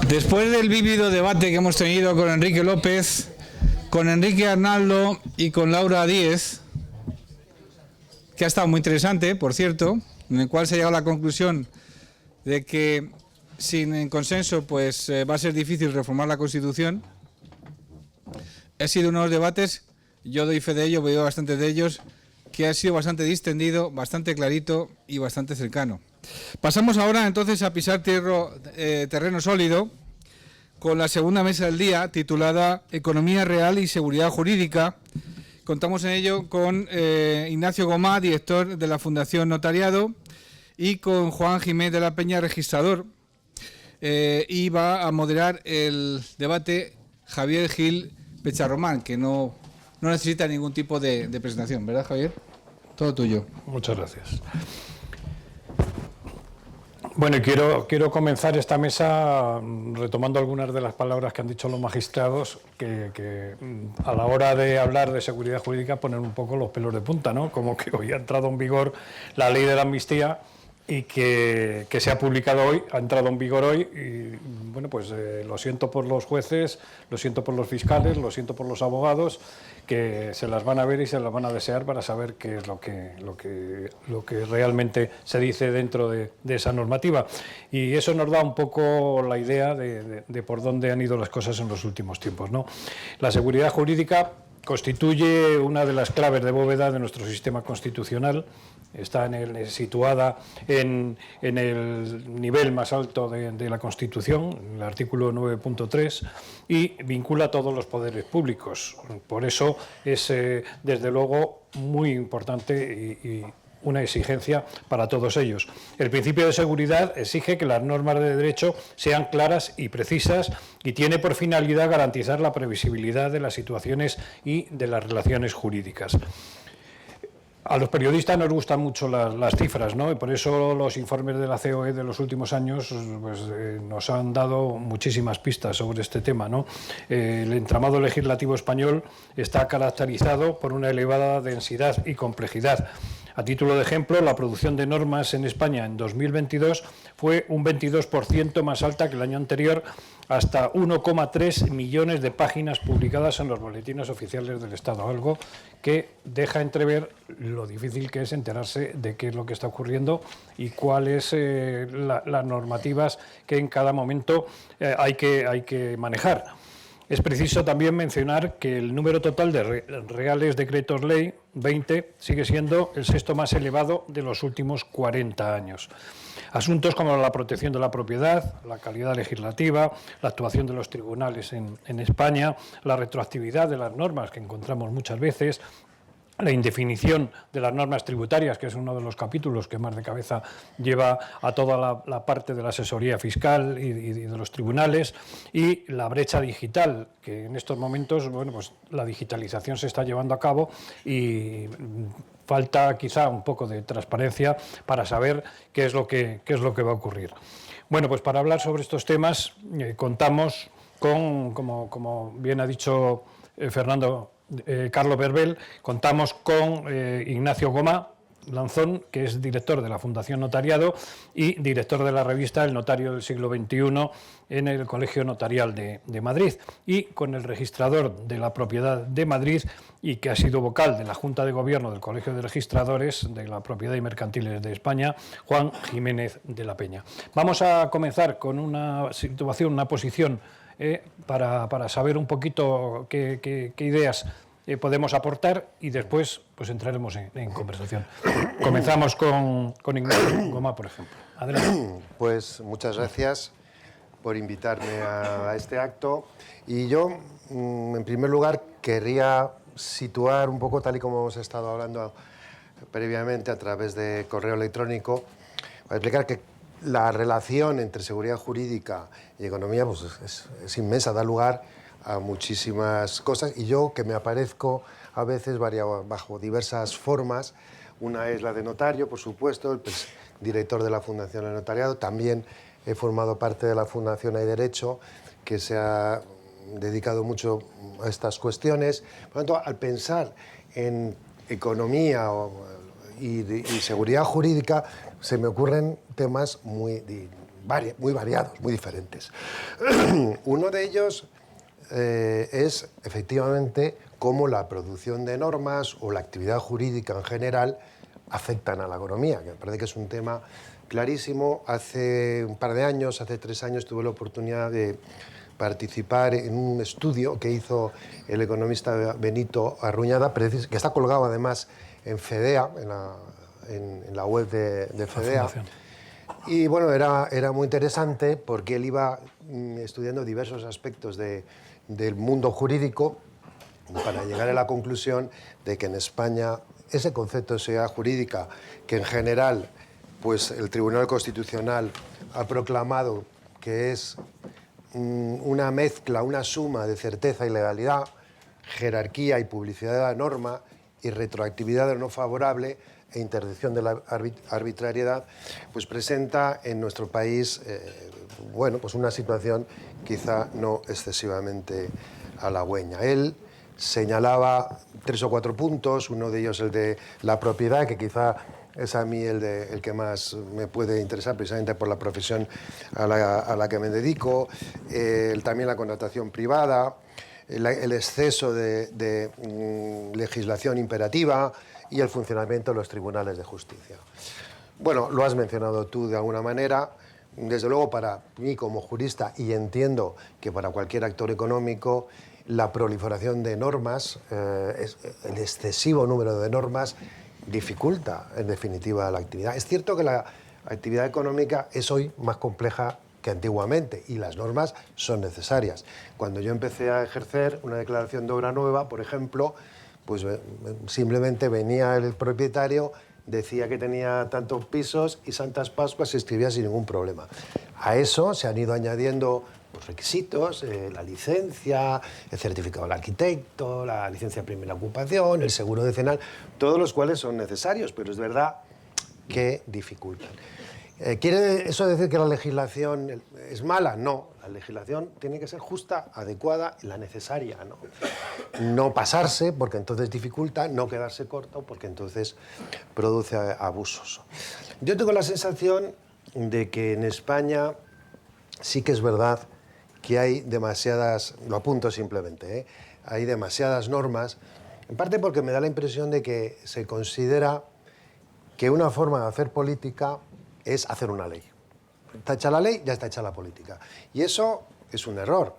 Después del vívido debate que hemos tenido con Enrique López, con Enrique Arnaldo y con Laura Díez, que ha estado muy interesante, por cierto, en el cual se ha llegado a la conclusión de que sin consenso pues va a ser difícil reformar la Constitución. Ha sido unos debates, yo doy fe de ello, veo bastantes de ellos, que ha sido bastante distendido, bastante clarito y bastante cercano. Pasamos ahora entonces a pisar terreno sólido con la segunda mesa del día titulada Economía Real y Seguridad Jurídica. Contamos en ello con Ignacio Gomá, director de la Fundación Notariado, y con Juan Jiménez de la Peña, registrador. Y va a moderar el debate Javier Gil Pecharromán, que no necesita ningún tipo de presentación, ¿verdad, Javier? Todo tuyo. Muchas gracias. Bueno, y quiero comenzar esta mesa retomando algunas de las palabras que han dicho los magistrados, que a la hora de hablar de seguridad jurídica ponen un poco los pelos de punta, ¿no? Como que hoy ha entrado en vigor la ley de la amnistía y que se ha publicado hoy, ha entrado en vigor hoy, y bueno, pues lo siento por los jueces, lo siento por los fiscales, lo siento por los abogados, que se las van a ver y se las van a desear para saber qué es lo que realmente se dice dentro de esa normativa. Y eso nos da un poco la idea de por dónde han ido las cosas en los últimos tiempos, ¿no? La seguridad jurídica constituye una de las claves de bóveda de nuestro sistema constitucional. Está situada en el nivel más alto de la Constitución, el artículo 9.3, y vincula a todos los poderes públicos. Por eso es, desde luego, muy importante y una exigencia para todos ellos. El principio de seguridad exige que las normas de derecho sean claras y precisas y tiene por finalidad garantizar la previsibilidad de las situaciones y de las relaciones jurídicas. A los periodistas nos gustan mucho las cifras, ¿no? Y por eso los informes de la COE de los últimos años pues, nos han dado muchísimas pistas sobre este tema, ¿no? El entramado legislativo español está caracterizado por una elevada densidad y complejidad. A título de ejemplo, la producción de normas en España en 2022 fue un 22% más alta que el año anterior, hasta 1,3 millones de páginas publicadas en los boletines oficiales del Estado, algo que deja entrever lo difícil que es enterarse de qué es lo que está ocurriendo y cuáles las normativas que en cada momento hay que manejar. Es preciso también mencionar que el número total de reales decretos ley, 20, sigue siendo el sexto más elevado de los últimos 40 años. Asuntos como la protección de la propiedad, la calidad legislativa, la actuación de los tribunales en España, la retroactividad de las normas que encontramos muchas veces, la indefinición de las normas tributarias, que es uno de los capítulos que más de cabeza lleva a toda la parte de la asesoría fiscal y de los tribunales, y la brecha digital, que en estos momentos, bueno, pues la digitalización se está llevando a cabo y falta quizá un poco de transparencia para saber qué es lo que va a ocurrir. Bueno, pues para hablar sobre estos temas contamos con, como bien ha dicho Carlos Berbel, contamos con Ignacio Gomá Lanzón, que es director de la Fundación Notariado y director de la revista El Notario del Siglo XXI en el Colegio Notarial de Madrid, y con el registrador de la Propiedad de Madrid y que ha sido vocal de la Junta de Gobierno del Colegio de Registradores de la Propiedad y Mercantiles de España, Juan Jiménez de la Peña. Vamos a comenzar con una situación, una posición para saber un poquito qué ideas podemos aportar y después pues entraremos en conversación. Comenzamos con Ignacio Gomá, por ejemplo. Adelante. Pues muchas gracias por invitarme a este acto. Y yo, en primer lugar, querría situar un poco, tal y como hemos estado hablando previamente a través de correo electrónico, para explicar que la relación entre seguridad jurídica y economía pues, es inmensa, da lugar a muchísimas cosas, y yo que me aparezco a veces bajo diversas formas. Una es la de notario, por supuesto, el director de la Fundación del Notariado. También he formado parte de la Fundación Hay Derecho, que se ha dedicado mucho a estas cuestiones. Por lo tanto, al pensar en economía y seguridad jurídica, se me ocurren temas muy muy variados, muy diferentes. Uno de ellos es efectivamente cómo la producción de normas o la actividad jurídica en general afectan a la economía, que me parece que es un tema clarísimo. Hace un par de años, hace 3 años, tuve la oportunidad de participar en un estudio que hizo el economista Benito Arruñada, que está colgado además en FEDEA, en la web de FEDEA. Y bueno, era muy interesante porque él iba estudiando diversos aspectos del mundo jurídico para llegar a la conclusión de que en España ese concepto de seguridad jurídica, que en general pues el Tribunal Constitucional ha proclamado que es una mezcla, una suma de certeza y legalidad, jerarquía y publicidad de la norma y retroactividad de lo no favorable e interdicción de la arbitrariedad, pues presenta en nuestro país bueno, pues una situación quizá no excesivamente halagüeña. Él señalaba 3 o 4 puntos, uno de ellos el de la propiedad, que quizá es a mí el que más me puede interesar precisamente por la profesión a la que me dedico, también la contratación privada, el exceso de legislación imperativa y el funcionamiento de los tribunales de justicia. Bueno, lo has mencionado tú de alguna manera. Desde luego, para mí como jurista, y entiendo que para cualquier actor económico, la proliferación de normas, el excesivo número de normas, dificulta en definitiva la actividad. Es cierto que la actividad económica es hoy más compleja que antiguamente y las normas son necesarias. Cuando yo empecé a ejercer una declaración de obra nueva, por ejemplo, pues simplemente venía el propietario, decía que tenía tantos pisos y Santas Pascuas se escribía sin ningún problema. A eso se han ido añadiendo los requisitos, la licencia, el certificado del arquitecto, la licencia de primera ocupación, el seguro decenal, todos los cuales son necesarios, pero es verdad que dificultan. ¿Quiere eso decir que la legislación es mala? No, la legislación tiene que ser justa, adecuada y la necesaria, ¿no? No pasarse, porque entonces dificulta, no quedarse corto, porque entonces produce abusos. Yo tengo la sensación de que en España sí que es verdad que hay demasiadas, lo apunto simplemente, hay demasiadas normas, en parte porque me da la impresión de que se considera que una forma de hacer política es hacer una ley. Está hecha la ley, ya está hecha la política. Y eso es un error.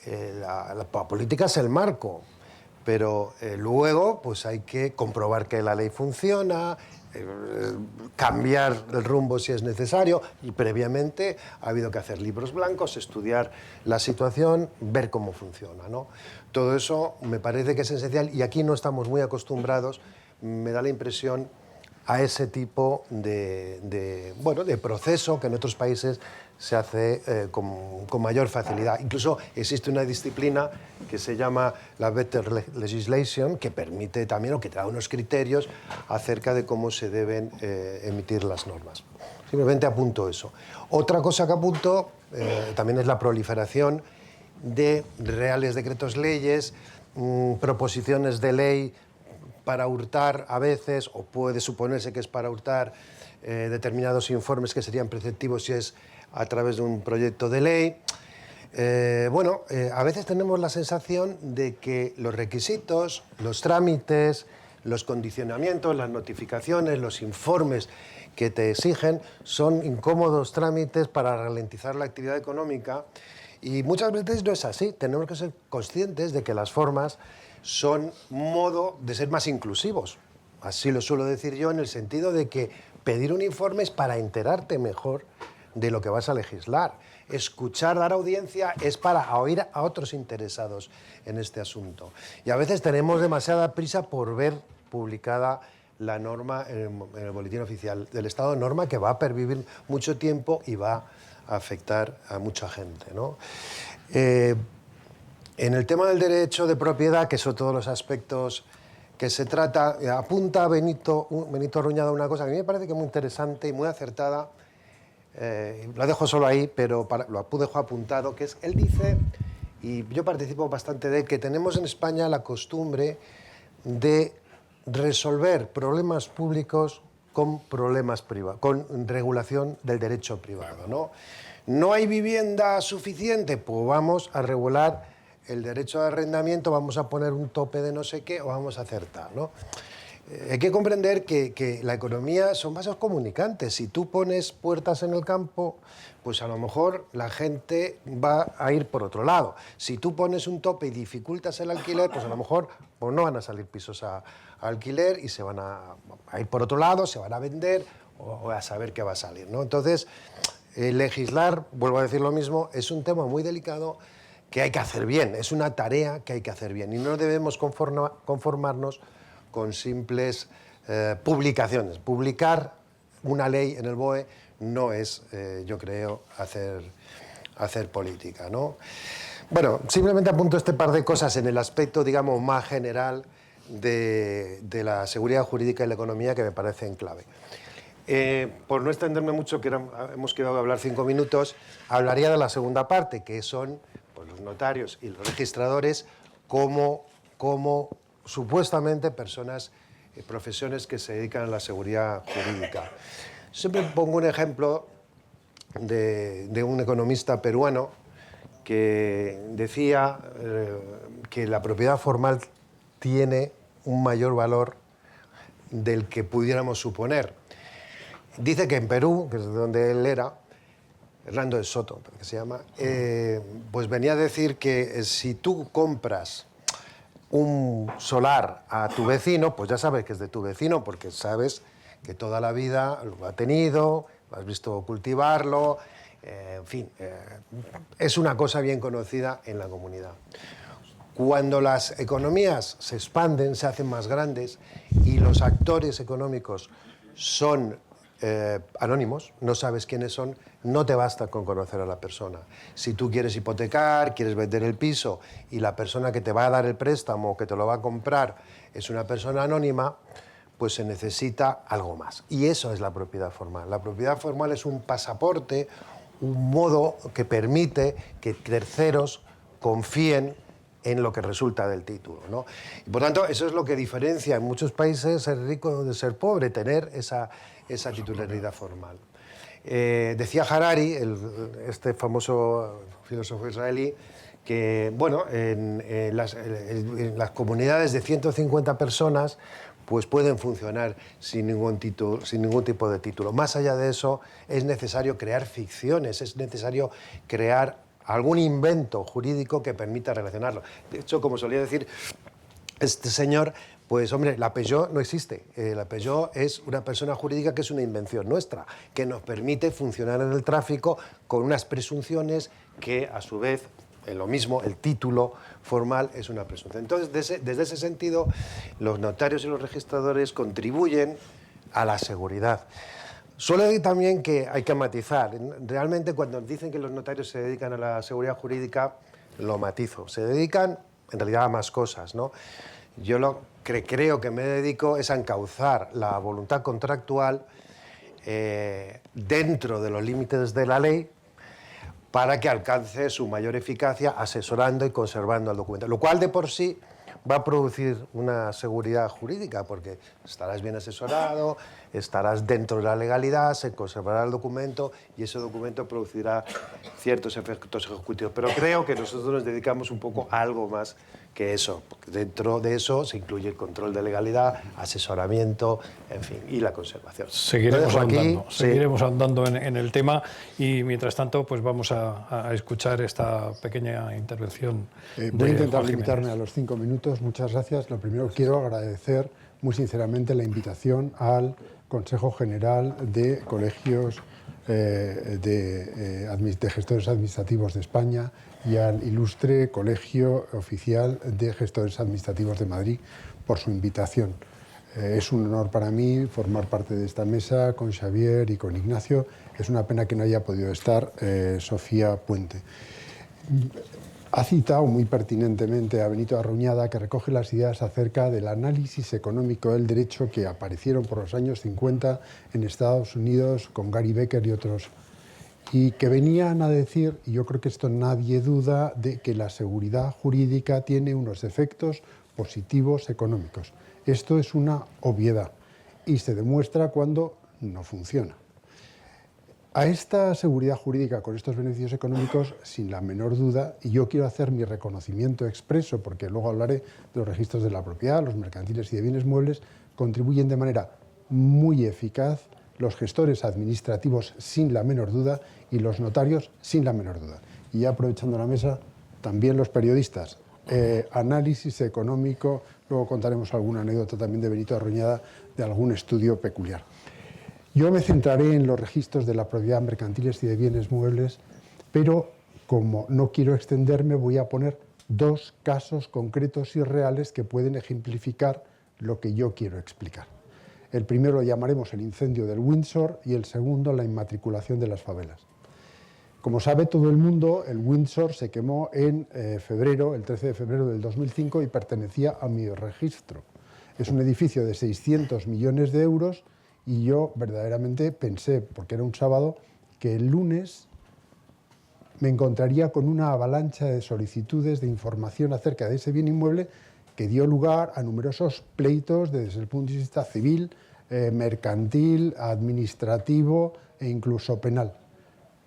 La política es el marco, pero luego pues hay que comprobar que la ley funciona, cambiar el rumbo si es necesario, y previamente ha habido que hacer libros blancos, estudiar la situación, ver cómo funciona, ¿no? Todo eso me parece que es esencial y aquí no estamos muy acostumbrados, me da la impresión, a ese tipo de proceso que en otros países se hace con mayor facilidad. Incluso existe una disciplina que se llama la Better Legislation, que permite también, o que te da unos criterios acerca de cómo se deben emitir las normas. Simplemente apunto eso. Otra cosa que apunto también es la proliferación de reales decretos leyes, proposiciones de ley para hurtar a veces, o puede suponerse que es para hurtar determinados informes que serían preceptivos si es a través de un proyecto de ley. A veces tenemos la sensación de que los requisitos, los trámites, los condicionamientos, las notificaciones, los informes que te exigen son incómodos trámites para ralentizar la actividad económica, y muchas veces no es así. Tenemos que ser conscientes de que las formas son modo de ser más inclusivos. Así lo suelo decir yo, en el sentido de que pedir un informe es para enterarte mejor de lo que vas a legislar. Escuchar, dar audiencia, es para oír a otros interesados en este asunto. Y a veces tenemos demasiada prisa por ver publicada la norma en el Boletín Oficial del Estado, norma que va a pervivir mucho tiempo y va a afectar a mucha gente, ¿no? En el tema del derecho de propiedad, que son todos los aspectos que se trata, apunta Benito Arruñada una cosa que a mí me parece que es muy interesante y muy acertada. Lo dejo solo ahí, pero lo dejo apuntado, que es, él dice, y yo participo bastante de él, que tenemos en España la costumbre de resolver problemas públicos con problemas privados, con regulación del derecho privado, ¿no? ¿No hay vivienda suficiente? Pues vamos a regular el derecho de arrendamiento, vamos a poner un tope de no sé qué o vamos a hacer tal, ¿no? Hay que comprender que la economía son vasos comunicantes. Si tú pones puertas en el campo, pues a lo mejor la gente va a ir por otro lado. Si tú pones un tope y dificultas el alquiler, pues a lo mejor pues no van a salir pisos a alquiler y se van a ir por otro lado, se van a vender o a saber qué va a salir, ¿no? Entonces, legislar, vuelvo a decir lo mismo, es un tema muy delicado que hay que hacer bien, es una tarea que hay que hacer bien y no debemos conformarnos con simples publicaciones. Publicar una ley en el BOE no es, yo creo, hacer política, ¿no? Bueno, simplemente apunto este par de cosas en el aspecto, digamos, más general de la seguridad jurídica y la economía que me parecen clave. Por no extenderme mucho, que hemos quedado a hablar 5 minutos, hablaría de la segunda parte, que son pues, los notarios y los registradores como supuestamente personas, profesiones que se dedican a la seguridad jurídica. Siempre pongo un ejemplo de un economista peruano que decía que la propiedad formal tiene un mayor valor del que pudiéramos suponer. Dice que en Perú, que es donde él era, Hernando de Soto, que se llama, pues venía a decir que si tú compras un solar a tu vecino, pues ya sabes que es de tu vecino, porque sabes que toda la vida lo ha tenido, lo has visto cultivarlo, en fin, es una cosa bien conocida en la comunidad. Cuando las economías se expanden, se hacen más grandes y los actores económicos son anónimos, no sabes quiénes son, no te basta con conocer a la persona. Si tú quieres hipotecar, quieres vender el piso y la persona que te va a dar el préstamo o que te lo va a comprar es una persona anónima, pues se necesita algo más. Y eso es la propiedad formal. La propiedad formal es un pasaporte, un modo que permite que terceros confíen en lo que resulta del título, ¿no? Y por tanto, eso es lo que diferencia en muchos países ser rico de ser pobre, tener esa titularidad formal. Decía Harari, este famoso filósofo israelí, que bueno, en las comunidades de 150 personas pues pueden funcionar sin ningún tipo de título. Más allá de eso, es necesario crear ficciones, es necesario crear algún invento jurídico que permita relacionarlo. De hecho, como solía decir este señor, pues hombre, la Peugeot no existe. La Peugeot es una persona jurídica que es una invención nuestra, que nos permite funcionar en el tráfico con unas presunciones que, a su vez, lo mismo, el título formal es una presunción. Entonces, desde ese sentido, los notarios y los registradores contribuyen a la seguridad. Suelo decir también que hay que matizar. Realmente, cuando dicen que los notarios se dedican a la seguridad jurídica, lo matizo. Se dedican, en realidad, a más cosas, ¿no? Yo lo que creo que me dedico es a encauzar la voluntad contractual dentro de los límites de la ley para que alcance su mayor eficacia asesorando y conservando el documento, lo cual de por sí va a producir una seguridad jurídica, porque estarás bien asesorado, estarás dentro de la legalidad, se conservará el documento y ese documento producirá ciertos efectos ejecutivos. Pero creo que nosotros nos dedicamos un poco a algo más que eso, porque dentro de eso se incluye el control de legalidad, asesoramiento, en fin, y la conservación. Seguiremos andando en el tema y mientras tanto pues vamos a escuchar esta pequeña intervención. Voy a intentar limitarme a los 5 minutos. Muchas gracias. Lo primero, quiero agradecer muy sinceramente la invitación al Consejo General de Colegios de Gestores Administrativos de España y al ilustre Colegio Oficial de Gestores Administrativos de Madrid por su invitación. Es un honor para mí formar parte de esta mesa con Xavier y con Ignacio. Es una pena que no haya podido estar Sofía Puente. Ha citado muy pertinentemente a Benito Arruñada, que recoge las ideas acerca del análisis económico del derecho que aparecieron por los años 50 en Estados Unidos con Gary Becker y otros, y que venían a decir, y yo creo que esto nadie duda, de que la seguridad jurídica tiene unos efectos positivos económicos. Esto es una obviedad. y se demuestra cuando no funciona. A esta seguridad jurídica con estos beneficios económicos, sin la menor duda, y yo quiero hacer mi reconocimiento expreso, porque luego hablaré de los registros de la propiedad, los mercantiles y de bienes muebles, contribuyen de manera muy eficaz los gestores administrativos sin la menor duda y los notarios sin la menor duda. Y ya aprovechando la mesa, también los periodistas. Análisis económico, luego contaremos alguna anécdota también de Benito Arroñada de algún estudio peculiar. Yo me centraré en los registros de la propiedad, mercantiles y de bienes muebles, pero como no quiero extenderme, voy a poner dos casos concretos y reales que pueden ejemplificar lo que yo quiero explicar. El primero lo llamaremos el incendio del Windsor y el segundo la inmatriculación de las favelas. Como sabe todo el mundo, el Windsor se quemó en febrero, el 13 de febrero del 2005 y pertenecía a mi registro. Es un edificio de 600 millones de euros y yo verdaderamente pensé, porque era un sábado, que el lunes me encontraría con una avalancha de solicitudes de información acerca de ese bien inmueble que dio lugar a numerosos pleitos desde el punto de vista civil, mercantil, administrativo e incluso penal.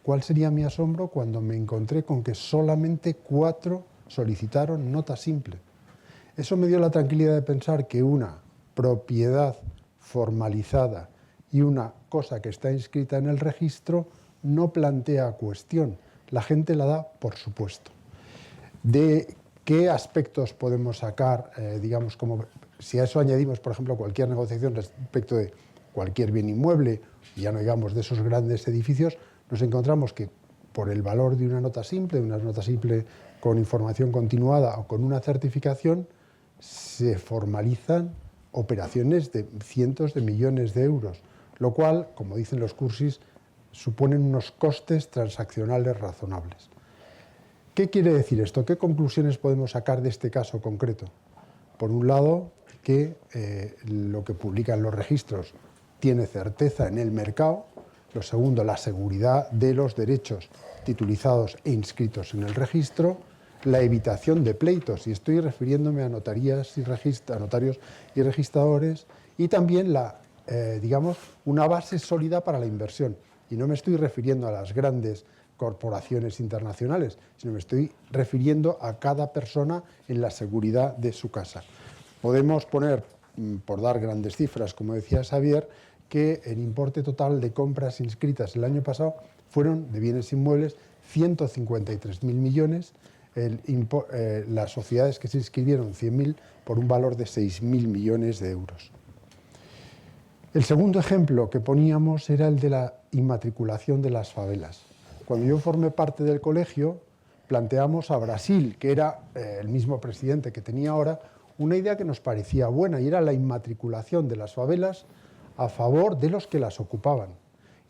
¿Cuál sería mi asombro cuando me encontré con que solamente 4 solicitaron nota simple? Eso me dio la tranquilidad de pensar que una propiedad formalizada y una cosa que está inscrita en el registro no plantea cuestión. La gente la da por supuesto. ¿De qué aspectos podemos sacar, digamos, como si a eso añadimos, por ejemplo, cualquier negociación respecto de cualquier bien inmueble, y ya no digamos de esos grandes edificios, nos encontramos que por el valor de una nota simple con información continuada o con una certificación, se formalizan operaciones de cientos de millones de euros, lo cual, como dicen los cursis, suponen unos costes transaccionales razonables. ¿Qué quiere decir esto? ¿Qué conclusiones podemos sacar de este caso concreto? Por un lado, que lo que publican los registros tiene certeza en el mercado. Lo segundo, la seguridad de los derechos titulizados e inscritos en el registro. La evitación de pleitos, y estoy refiriéndome a notarios y registradores, y también digamos, una base sólida para la inversión. Y no me estoy refiriendo a las grandes corporaciones internacionales, sino me estoy refiriendo a cada persona en la seguridad de su casa. Podemos poner, por dar grandes cifras, como decía Xavier, que el importe total de compras inscritas el año pasado fueron, de bienes inmuebles, 153.000 millones, las sociedades que se inscribieron 100.000 por un valor de 6.000 millones de euros. El segundo ejemplo que poníamos era el de la inmatriculación de las favelas. Cuando yo formé parte del colegio, planteamos a Brasil, que era el mismo presidente que tenía ahora, una idea que nos parecía buena, y era la inmatriculación de las favelas a favor de los que las ocupaban.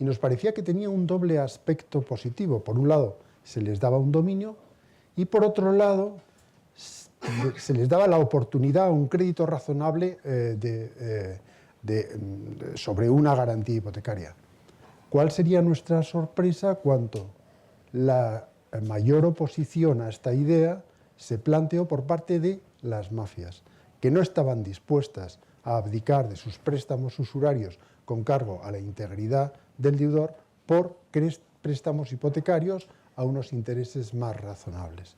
Y nos parecía que tenía un doble aspecto positivo. Por un lado, se les daba un dominio, y por otro lado, se les daba la oportunidad, un crédito razonable sobre una garantía hipotecaria. ¿Cuál sería nuestra sorpresa cuando la mayor oposición a esta idea se planteó por parte de las mafias, que no estaban dispuestas a abdicar de sus préstamos usurarios con cargo a la integridad del deudor por préstamos hipotecarios a unos intereses más razonables?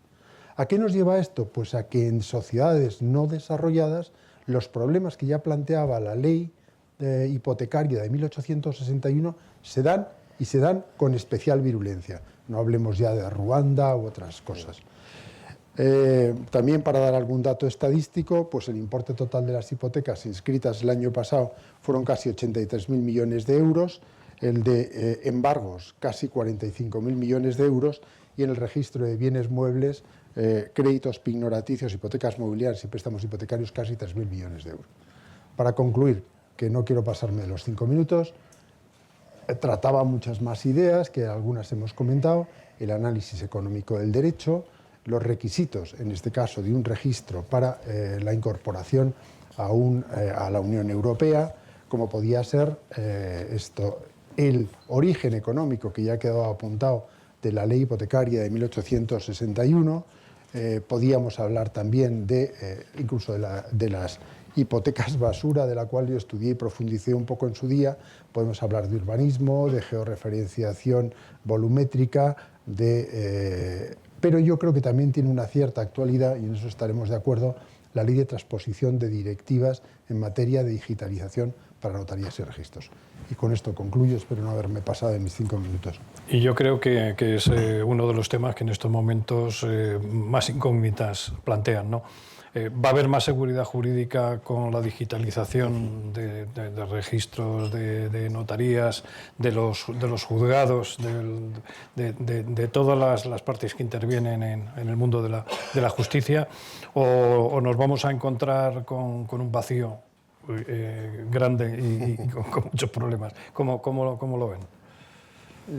¿A qué nos lleva esto? Pues a que en sociedades no desarrolladas los problemas que ya planteaba la ley hipotecaria de 1861 se dan, y se dan con especial virulencia. No hablemos ya de Ruanda u otras cosas. También, para dar algún dato estadístico, pues el importe total de las hipotecas inscritas el año pasado fueron casi 83.000 millones de euros, el de embargos casi 45.000 millones de euros, y en el registro de bienes muebles, créditos pignoraticios, hipotecas mobiliarias y préstamos hipotecarios casi 3.000 millones de euros. Para concluir, que no quiero pasarme de los 5 minutos, trataba muchas más ideas, que algunas hemos comentado: el análisis económico del derecho, los requisitos, en este caso de un registro para la incorporación a la Unión Europea, como podía ser el origen económico, que ya ha quedado apuntado, de la ley hipotecaria de 1861. Podíamos hablar también incluso de las hipotecas basura, de la cual yo estudié y profundicé un poco en su día. Podemos hablar de urbanismo, de georreferenciación volumétrica, pero yo creo que también tiene una cierta actualidad, y en eso estaremos de acuerdo, la ley de transposición de directivas en materia de digitalización para notarías y registros. Y con esto concluyo, espero no haberme pasado de mis 5 minutos. Y yo creo que es uno de los temas que en estos momentos más incógnitas plantean, ¿no? ¿Va a haber más seguridad jurídica con la digitalización de registros, de notarías, de los juzgados, de todas las partes que intervienen en el mundo de la justicia? ¿O nos vamos a encontrar con un vacío grande y con muchos problemas? ¿Cómo lo ven?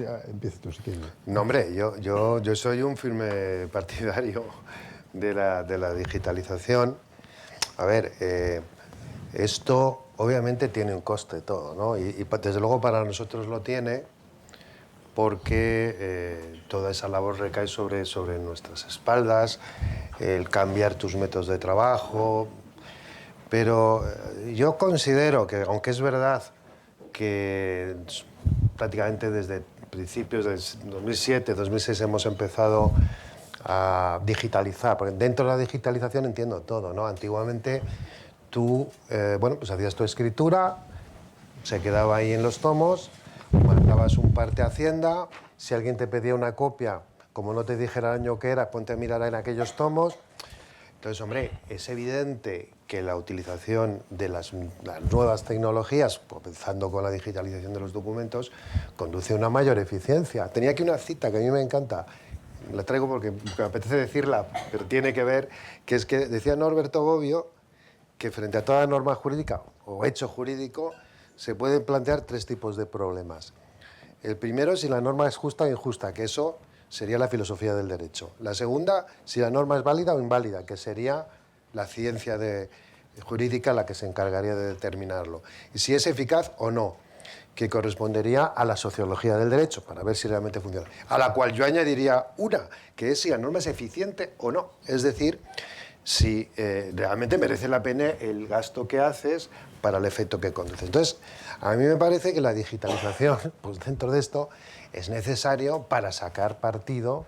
Ya, empieza tú si quieres. No, hombre, yo soy un firme partidario de la digitalización. A ver, esto obviamente tiene un coste todo, ¿no? Y desde luego para nosotros lo tiene, porque toda esa labor recae sobre nuestras espaldas, el cambiar tus métodos de trabajo. Pero yo considero que, aunque es verdad que prácticamente desde principios de 2007, 2006 hemos empezado a digitalizar, porque dentro de la digitalización entiendo todo, ¿no? Antiguamente tú, bueno, pues hacías tu escritura, se quedaba ahí en los tomos, mandabas un parte a Hacienda, si alguien te pedía una copia, como no te dijera el año que era, ponte a mirar en aquellos tomos. Entonces, hombre, es evidente que la utilización de las nuevas tecnologías, comenzando con la digitalización de los documentos, conduce a una mayor eficiencia. Tenía aquí una cita que a mí me encanta, la traigo porque me apetece decirla, pero tiene que ver, que es que decía Norberto Bobbio que frente a toda norma jurídica o hecho jurídico se pueden plantear 3 tipos de problemas. El primero, si la norma es justa o injusta, que eso sería la filosofía del derecho. La segunda, si la norma es válida o inválida, que sería la ciencia jurídica la que se encargaría de determinarlo. Y si es eficaz o no, que correspondería a la sociología del derecho, para ver si realmente funciona. A la cual yo añadiría una, que es si la norma es eficiente o no. Es decir, si realmente merece la pena el gasto que haces para el efecto que conduce. Entonces, a mí me parece que la digitalización, pues dentro de esto, es necesario para sacar partido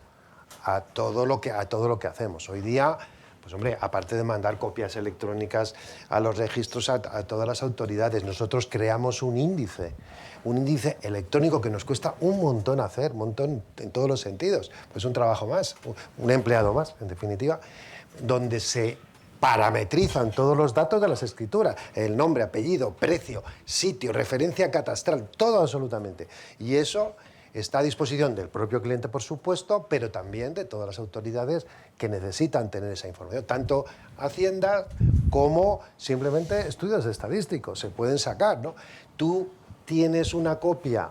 a todo lo que hacemos. Hoy día, pues hombre, aparte de mandar copias electrónicas a los registros, a todas las autoridades, nosotros creamos un índice electrónico que nos cuesta un montón hacer, un montón en todos los sentidos. Pues un trabajo más, un empleado más, en definitiva, donde se parametrizan todos los datos de las escrituras, el nombre, apellido, precio, sitio, referencia catastral, todo absolutamente. Y eso está a disposición del propio cliente, por supuesto, pero también de todas las autoridades que necesitan tener esa información, tanto Hacienda como simplemente estudios estadísticos, se pueden sacar, ¿no? Tú tienes una copia,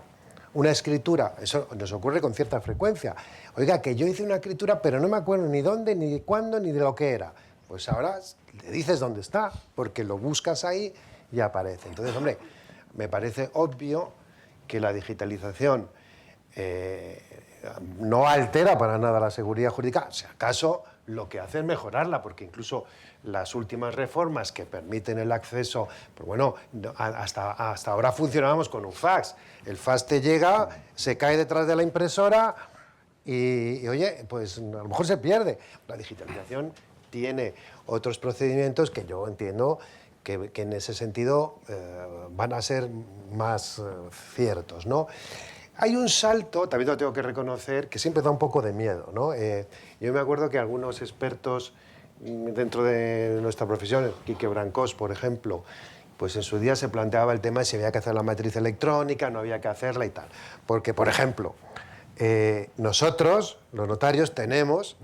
una escritura, eso nos ocurre con cierta frecuencia. Oiga, que yo hice una escritura, pero no me acuerdo ni dónde, ni de cuándo, ni de lo que era. Pues ahora le dices dónde está, porque lo buscas ahí y aparece. Entonces, hombre, me parece obvio que la digitalización no altera para nada la seguridad jurídica, si acaso lo que hace es mejorarla, porque incluso las últimas reformas que permiten el acceso, pues bueno, hasta ahora funcionábamos con un fax. El fax te llega, se cae detrás de la impresora y oye, pues a lo mejor se pierde. La digitalización tiene otros procedimientos que yo entiendo que en ese sentido van a ser más ciertos, ¿no? Hay un salto, también lo tengo que reconocer, que siempre da un poco de miedo, ¿no? Yo me acuerdo que algunos expertos dentro de nuestra profesión, Quique Brancós, por ejemplo, pues en su día se planteaba el tema de si había que hacer la matriz electrónica, no había que hacerla y tal. Porque, por ejemplo, nosotros, los notarios, tenemos,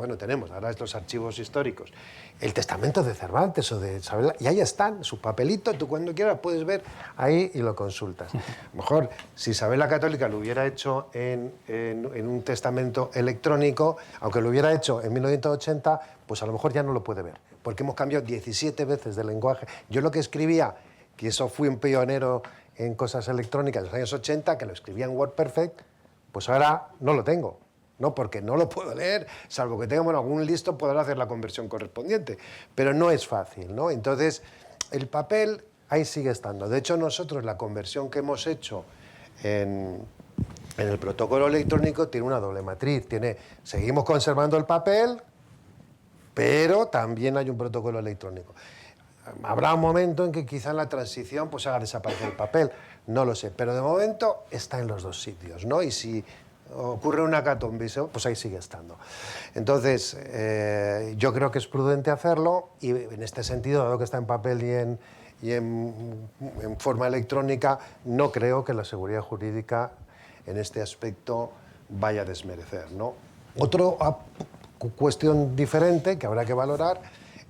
ahora estos archivos históricos, el testamento de Cervantes o de Isabel, y ahí están, su papelito, tú cuando quieras puedes ver ahí y lo consultas. A lo mejor, si Isabel la Católica lo hubiera hecho en un testamento electrónico, aunque lo hubiera hecho en 1980, pues a lo mejor ya no lo puede ver, porque hemos cambiado 17 veces de lenguaje. Yo lo que escribía, que eso fui un pionero en cosas electrónicas en los años 80, que lo escribía en WordPerfect, pues ahora no lo tengo, ¿no? Porque no lo puedo leer, salvo que tengamos algún listo, poder hacer la conversión correspondiente. Pero no es fácil, ¿no? Entonces, el papel ahí sigue estando. De hecho, nosotros la conversión que hemos hecho en el protocolo electrónico tiene una doble matriz. Seguimos conservando el papel, pero también hay un protocolo electrónico. Habrá un momento en que quizá en la transición pues haga desaparecer el papel, no lo sé, pero de momento está en los dos sitios, ¿no? Y si ocurre una hecatombe, pues ahí sigue estando. Entonces, yo creo que es prudente hacerlo y en este sentido, dado que está en papel y en forma electrónica, no creo que la seguridad jurídica en este aspecto vaya a desmerecer, ¿no? Otra cuestión diferente que habrá que valorar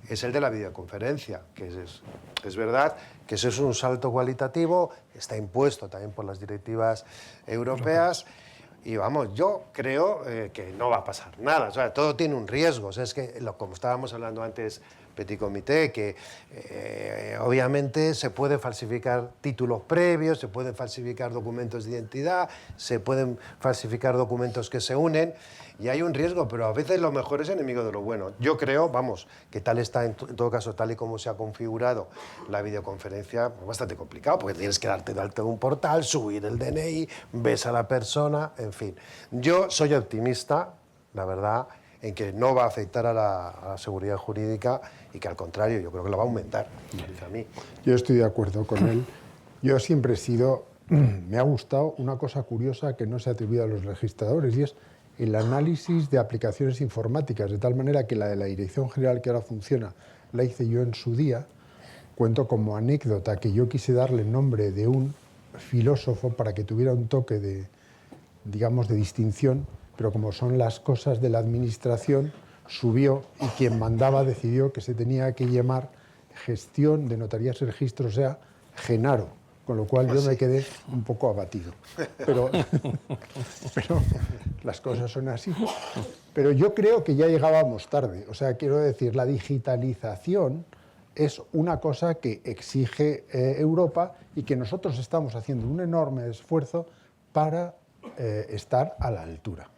es el de la videoconferencia, que es verdad que eso es un salto cualitativo, está impuesto también por las directivas europeas, y vamos, yo creo que no va a pasar nada, o sea, todo tiene un riesgo, o sea, es que, como estábamos hablando antes, Petit Comité, que obviamente se pueden falsificar títulos previos, se pueden falsificar documentos de identidad, se pueden falsificar documentos que se unen, y hay un riesgo, pero a veces lo mejor es enemigo de lo bueno. Yo creo, vamos, que tal está, en todo caso, tal y como se ha configurado la videoconferencia, es bastante complicado, porque tienes que darte de alta de un portal, subir el DNI, ves a la persona, en fin. Yo soy optimista, la verdad, en que no va a afectar a la seguridad jurídica y que al contrario, yo creo que la va a aumentar, me parece a mí. Yo estoy de acuerdo con él. Yo siempre he sido, me ha gustado una cosa curiosa que no se ha atribuido a los registradores, y es el análisis de aplicaciones informáticas, de tal manera que la de la Dirección General que ahora funciona la hice yo en su día. Cuento como anécdota que yo quise darle el nombre de un filósofo para que tuviera un toque de, digamos, de distinción, pero como son las cosas de la administración, subió y quien mandaba decidió que se tenía que llamar Gestión de Notarías y Registros, o sea, Genaro, con lo cual yo me quedé un poco abatido. Pero las cosas son así. Pero yo creo que ya llegábamos tarde. O sea, quiero decir, la digitalización es una cosa que exige Europa y que nosotros estamos haciendo un enorme esfuerzo para estar a la altura.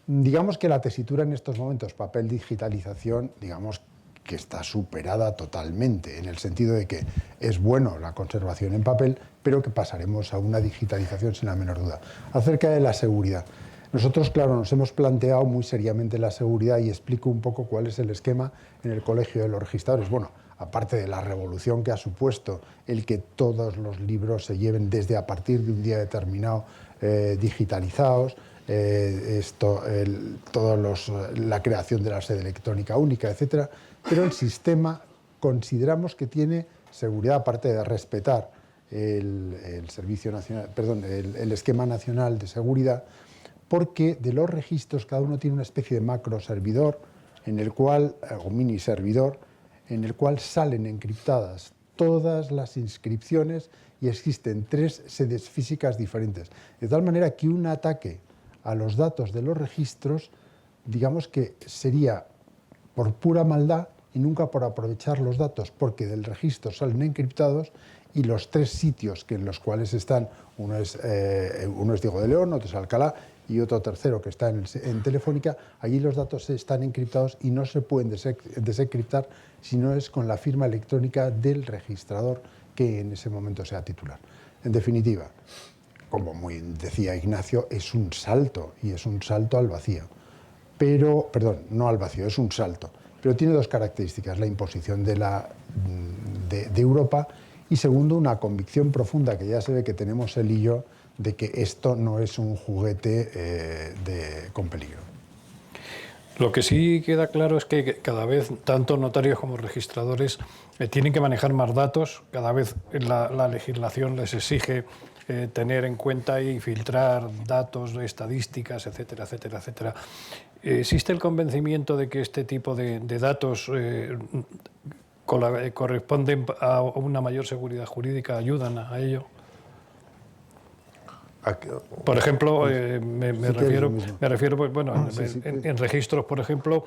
Digamos que la tesitura en estos momentos, papel digitalización, digamos que está superada totalmente, en el sentido de que es bueno la conservación en papel, pero que pasaremos a una digitalización sin la menor duda. Acerca de la seguridad. Nosotros, claro, nos hemos planteado muy seriamente la seguridad y explico un poco cuál es el esquema en el Colegio de los Registradores. Bueno, aparte de la revolución que ha supuesto el que todos los libros se lleven desde a partir de un día determinado digitalizados, la creación de la sede electrónica única, etcétera, pero el sistema consideramos que tiene seguridad, aparte de respetar el Servicio Nacional, perdón, el Esquema Nacional de Seguridad, porque de los registros cada uno tiene una especie de macro servidor en el cual, o mini servidor, en el cual salen encriptadas todas las inscripciones y existen 3 sedes físicas diferentes. De tal manera que un ataque a los datos de los registros, digamos que sería por pura maldad y nunca por aprovechar los datos, porque del registro salen encriptados y los 3 sitios en los cuales están, uno es Diego de León, otro es Alcalá y otro tercero que está en Telefónica, allí los datos están encriptados y no se pueden desencriptar si no es con la firma electrónica del registrador que en ese momento sea titular. En definitiva, como muy decía Ignacio, es un salto, y es un salto al vacío. Pero, perdón, no al vacío, es un salto. Pero tiene 2 características, la imposición de Europa y segundo, una convicción profunda que ya se ve que tenemos él y yo de que esto no es un juguete con peligro. Lo que sí queda claro es que cada vez tanto notarios como registradores tienen que manejar más datos, cada vez la legislación les exige tener en cuenta y filtrar datos, estadísticas, etcétera, etcétera, etcétera. ¿Existe el convencimiento de que este tipo de datos corresponden a una mayor seguridad jurídica, ayudan a ello? Por ejemplo, me refiero pues, bueno, en registros, por ejemplo,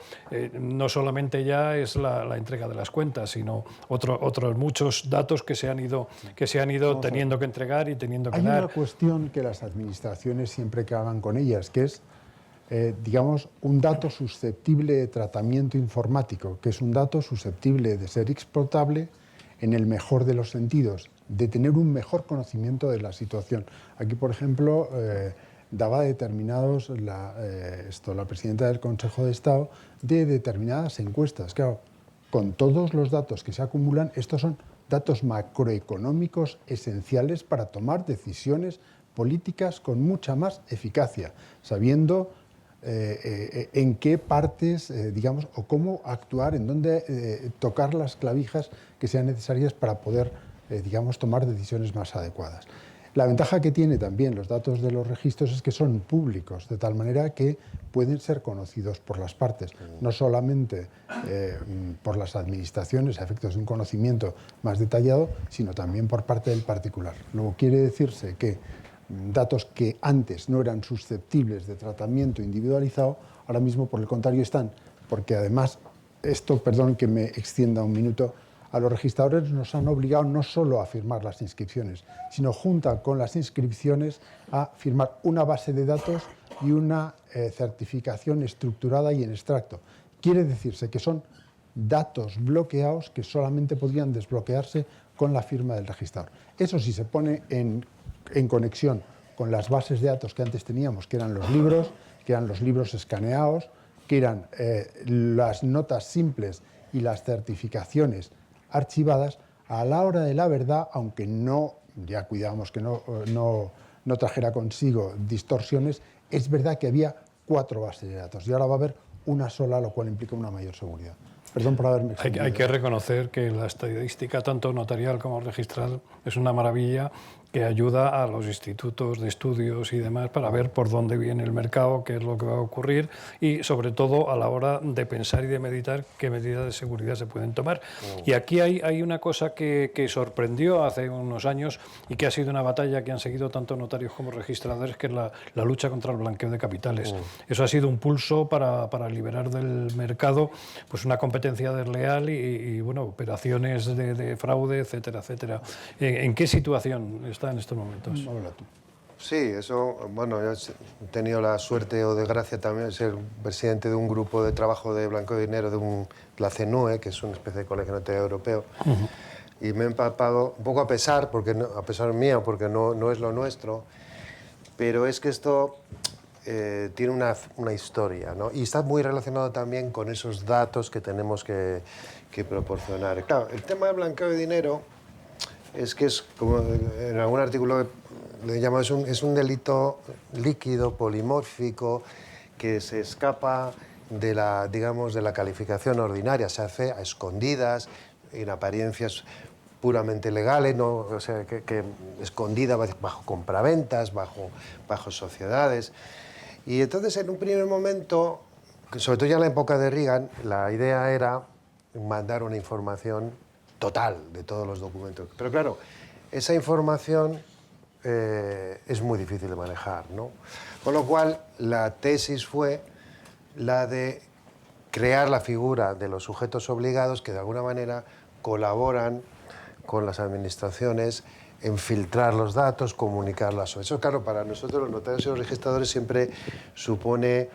no solamente ya es la entrega de las cuentas, sino otros muchos datos que se han ido teniendo que entregar y teniendo que dar. Hay una cuestión que las administraciones siempre cagan con ellas, que es, digamos, un dato susceptible de tratamiento informático, que es un dato susceptible de ser exportable en el mejor de los sentidos, de tener un mejor conocimiento de la situación. Aquí, por ejemplo, daba determinados, la presidenta del Consejo de Estado, de determinadas encuestas. Claro, con todos los datos que se acumulan, estos son datos macroeconómicos esenciales para tomar decisiones políticas con mucha más eficacia, sabiendo en qué partes, digamos, o cómo actuar, en dónde tocar las clavijas que sean necesarias para poder, digamos, tomar decisiones más adecuadas. La ventaja que tiene también los datos de los registros es que son públicos, de tal manera que pueden ser conocidos por las partes, no solamente por las administraciones a efectos de un conocimiento más detallado, sino también por parte del particular. Luego quiere decirse que datos que antes no eran susceptibles de tratamiento individualizado, ahora mismo por el contrario están, porque además, esto, perdón que me extienda un minuto, a los registradores nos han obligado no solo a firmar las inscripciones, sino junto con las inscripciones a firmar una base de datos y una certificación estructurada y en extracto. Quiere decirse que son datos bloqueados que solamente podrían desbloquearse con la firma del registrador. Eso sí se pone en conexión con las bases de datos que antes teníamos, que eran los libros escaneados, que eran las notas simples y las certificaciones archivadas. A la hora de la verdad, aunque no, ya cuidábamos que no trajera consigo distorsiones, es verdad que había 4 bases de datos y ahora va a haber una sola, lo cual implica una mayor seguridad. Perdón por haberme extendido. Hay que reconocer que la estadística, tanto notarial como registral, es una maravilla que ayuda a los institutos de estudios y demás para ver por dónde viene el mercado, qué es lo que va a ocurrir y, sobre todo, a la hora de pensar y de meditar qué medidas de seguridad se pueden tomar. Y aquí hay una cosa que sorprendió hace unos años y que ha sido una batalla que han seguido tanto notarios como registradores, que es la lucha contra el blanqueo de capitales. Eso ha sido un pulso para liberar del mercado pues una competencia desleal y bueno, operaciones de fraude, etcétera, etcétera. ¿En qué situación está en estos momentos? Sí, eso, bueno, yo he tenido la suerte o desgracia también de ser presidente de un grupo de trabajo de blanqueo de dinero de la CNUE, que es una especie de colegio notario europeo, y me he empapado, un poco a pesar mío, porque no es lo nuestro, pero es que esto tiene una historia, ¿no? Y está muy relacionado también con esos datos que tenemos que proporcionar. Claro, el tema del blanqueo de dinero es que es, como en algún artículo le llamo, es un delito líquido, polimórfico, que se escapa de la calificación ordinaria, se hace a escondidas, en apariencias puramente legales, ¿no? O sea, que escondida bajo compraventas, bajo sociedades. Y entonces, en un primer momento, sobre todo ya en la época de Reagan, la idea era mandar una información total de todos los documentos. Pero claro, esa información es muy difícil de manejar, ¿no? Con lo cual, la tesis fue la de crear la figura de los sujetos obligados que de alguna manera colaboran con las administraciones en filtrar los datos, comunicarlos. Eso, claro, para nosotros los notarios y los registradores siempre supone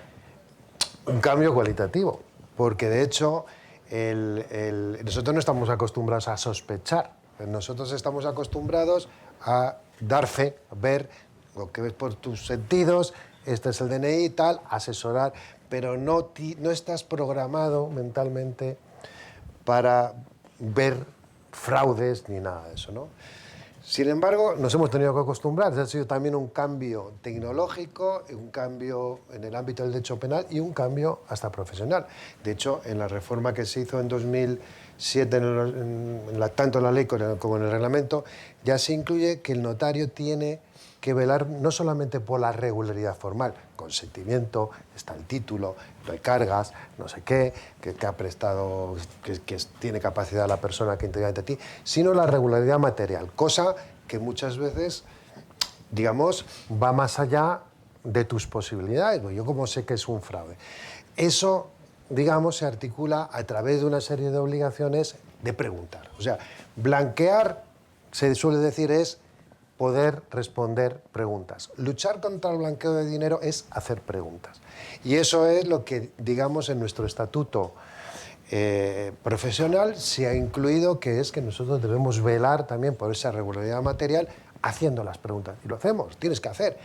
un cambio cualitativo, porque de hecho nosotros no estamos acostumbrados a sospechar, nosotros estamos acostumbrados a dar fe, a ver lo que ves por tus sentidos, este es el DNI y tal, asesorar, pero no estás programado mentalmente para ver fraudes ni nada de eso, ¿no? Sin embargo, nos hemos tenido que acostumbrar. Ha sido también un cambio tecnológico, un cambio en el ámbito del derecho penal y un cambio hasta profesional. De hecho, en la reforma que se hizo en 2007, tanto en la ley como en el reglamento, ya se incluye que el notario tiene que velar no solamente por la regularidad formal, consentimiento, está el título, no hay cargas, no sé qué, que ha prestado, que tiene capacidad la persona que integra ante ti, sino la regularidad material, cosa que muchas veces, digamos, va más allá de tus posibilidades. Yo como sé que es un fraude. Eso, digamos, se articula a través de una serie de obligaciones de preguntar. O sea, blanquear, se suele decir, es poder responder preguntas. Luchar contra el blanqueo de dinero es hacer preguntas. Y eso es lo que, digamos, en nuestro estatuto profesional se ha incluido que es que nosotros debemos velar también por esa regularidad material haciendo las preguntas. Y lo hacemos, tienes que hacer.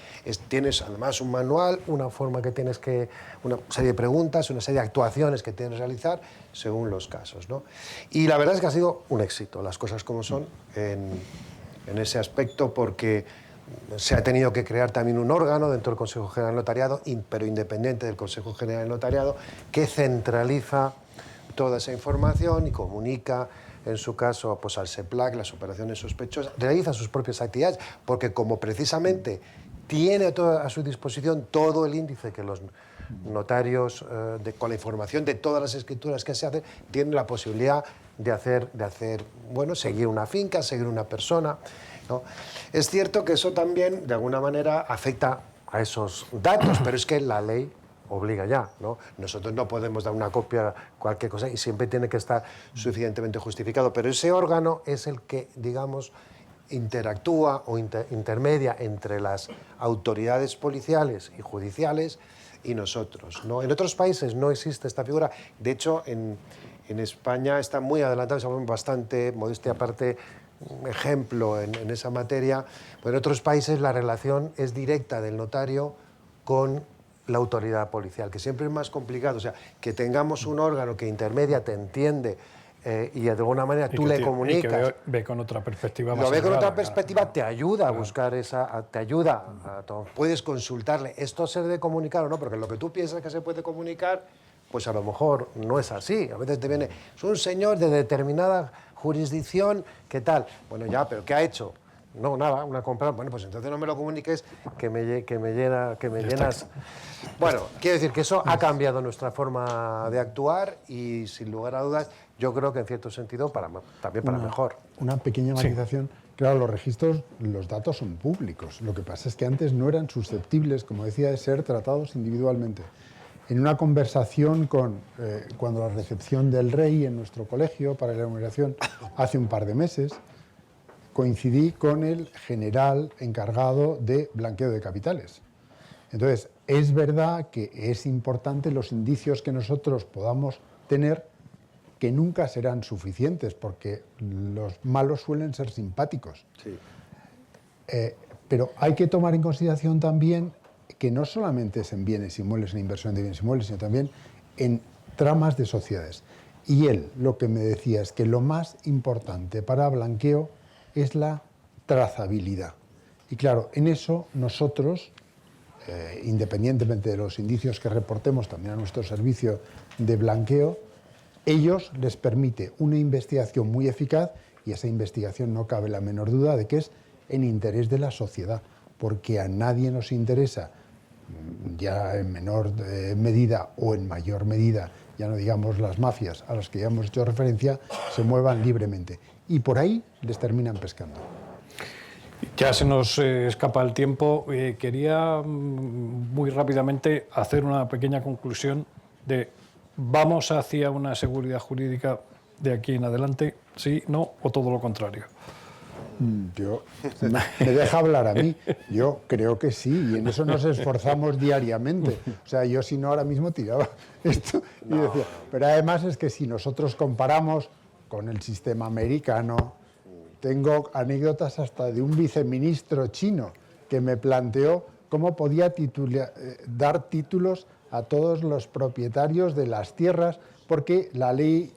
Tienes además un manual, una forma que tienes que... una serie de preguntas, una serie de actuaciones que tienes que realizar según los casos, ¿no? Y la verdad es que ha sido un éxito, las cosas como son, en ese aspecto, porque se ha tenido que crear también un órgano dentro del Consejo General del Notariado, pero independiente del Consejo General del Notariado, que centraliza toda esa información y comunica, en su caso, pues al SEPLAC, las operaciones sospechosas, realiza sus propias actividades, porque como precisamente tiene a su disposición todo el índice que los notarios, con la información de todas las escrituras que se hacen, tienen la posibilidad de hacer, bueno, seguir una finca, seguir una persona, ¿no? Es cierto que eso también, de alguna manera, afecta a esos datos, pero es que la ley obliga ya, ¿no? Nosotros no podemos dar una copia, cualquier cosa, y siempre tiene que estar suficientemente justificado, pero ese órgano es el que, digamos, interactúa o intermedia entre las autoridades policiales y judiciales y nosotros, ¿no? En otros países no existe esta figura. De hecho, en España está muy adelantado, somos bastante, modestia aparte, un ejemplo en esa materia. Pero en otros países la relación es directa del notario con la autoridad policial, que siempre es más complicado. O sea, que tengamos un órgano que intermedia, te entiende, y de alguna manera tú le comunicas. Y que ve con otra perspectiva más lo ve con elevada, otra perspectiva, claro. te ayuda a buscar te ayuda puedes consultarle, ¿esto se debe comunicar o no? Porque lo que tú piensas que se puede comunicar, pues a lo mejor no es así. A veces te viene, es un señor de determinada jurisdicción, ¿qué tal? Bueno, ya, ¿pero qué ha hecho? No, nada, una compra. Bueno, pues entonces no me lo comuniques, que me llenas. Bueno, quiero decir que eso ha cambiado nuestra forma de actuar y, sin lugar a dudas, yo creo que en cierto sentido también para mejor. Una pequeña matización. Claro, los registros, los datos son públicos. Lo que pasa es que antes no eran susceptibles, como decía, de ser tratados individualmente. En una conversación cuando la recepción del rey en nuestro colegio para la inauguración hace un par de meses, coincidí con el general encargado de blanqueo de capitales. Entonces, es verdad que es importante los indicios que nosotros podamos tener, que nunca serán suficientes, porque los malos suelen ser simpáticos. Sí. Pero hay que tomar en consideración también que no solamente es en bienes inmuebles, en inversión de bienes inmuebles, sino también en tramas de sociedades. Y él lo que me decía es que lo más importante para blanqueo es la trazabilidad. Y claro, en eso nosotros, independientemente de los indicios que reportemos también a nuestro servicio de blanqueo, ellos les permite una investigación muy eficaz, y esa investigación no cabe la menor duda de que es en interés de la sociedad, porque a nadie nos interesa, ya en menor medida o en mayor medida, ya no digamos las mafias a las que ya hemos hecho referencia, se muevan libremente. Y por ahí les terminan pescando. Ya se nos escapa el tiempo. Quería muy rápidamente hacer una pequeña conclusión de ¿vamos hacia una seguridad jurídica de aquí en adelante? ¿Sí, no o todo lo contrario? Me deja hablar a mí. Yo creo que sí, y en eso nos esforzamos diariamente. O sea, yo si no ahora mismo tiraba esto y decía, pero además es que si nosotros comparamos con el sistema americano, tengo anécdotas hasta de un viceministro chino que me planteó cómo podía dar títulos a todos los propietarios de las tierras, porque la ley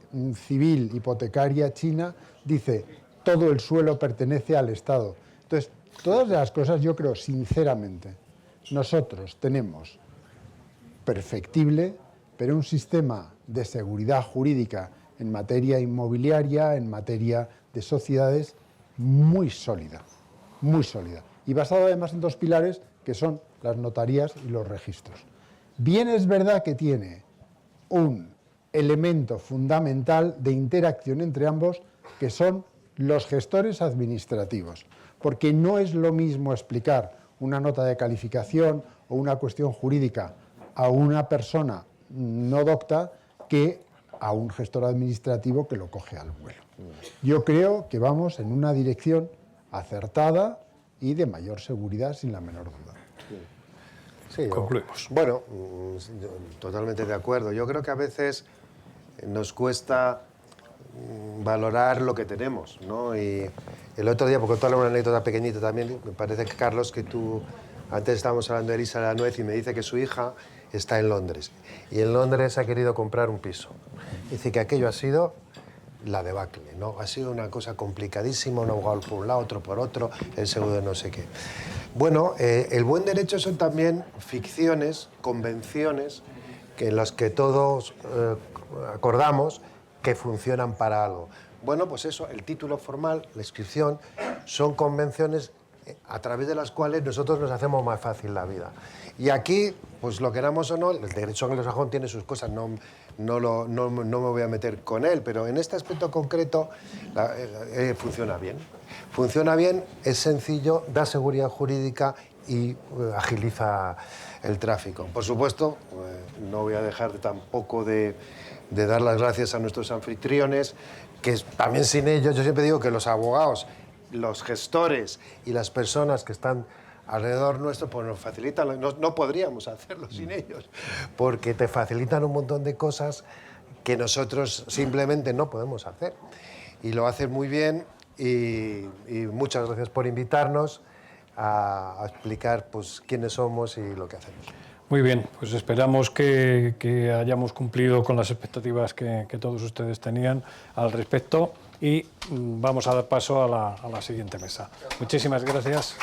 civil hipotecaria china dice todo el suelo pertenece al Estado. Entonces, todas las cosas yo creo, sinceramente, nosotros tenemos perfectible, pero un sistema de seguridad jurídica en materia inmobiliaria, en materia de sociedades, muy sólida, y basado además en dos pilares que son las notarías y los registros. Bien es verdad que tiene un elemento fundamental de interacción entre ambos, que son los gestores administrativos, porque no es lo mismo explicar una nota de calificación o una cuestión jurídica a una persona no docta que a un gestor administrativo que lo coge al vuelo. Yo creo que vamos en una dirección acertada y de mayor seguridad, sin la menor duda. Sí, concluimos. Bueno, totalmente de acuerdo. Yo creo que a veces nos cuesta valorar lo que tenemos, ¿no? Y el otro día, porque contarle una anécdota pequeñita también, me parece que Carlos, que tú, antes estábamos hablando de Elisa de la Nuez y me dice que su hija está en Londres. Y en Londres ha querido comprar un piso. Dice que aquello ha sido la debacle, ¿no? Ha sido una cosa complicadísima, un abogado por un lado, otro por otro, el seguro de no sé qué. Bueno, el buen derecho son también ficciones, convenciones, en las que todos acordamos que funcionan para algo. Bueno, pues eso, el título formal, la inscripción, son convenciones a través de las cuales nosotros nos hacemos más fácil la vida. Y aquí, pues lo queramos o no, el derecho anglosajón tiene sus cosas, no me voy a meter con él, pero en este aspecto concreto funciona bien. Funciona bien, es sencillo, da seguridad jurídica y agiliza el tráfico. Por supuesto, no voy a dejar tampoco de dar las gracias a nuestros anfitriones, que también sin ellos, yo siempre digo que los abogados, los gestores y las personas que están alrededor nuestro, pues nos facilitan, no podríamos hacerlo sin ellos, porque te facilitan un montón de cosas que nosotros simplemente no podemos hacer. Y lo hacen muy bien y muchas gracias por invitarnos a explicar pues, quiénes somos y lo que hacemos. Muy bien, pues esperamos que hayamos cumplido con las expectativas que todos ustedes tenían al respecto y vamos a dar paso a la siguiente mesa. Muchísimas gracias.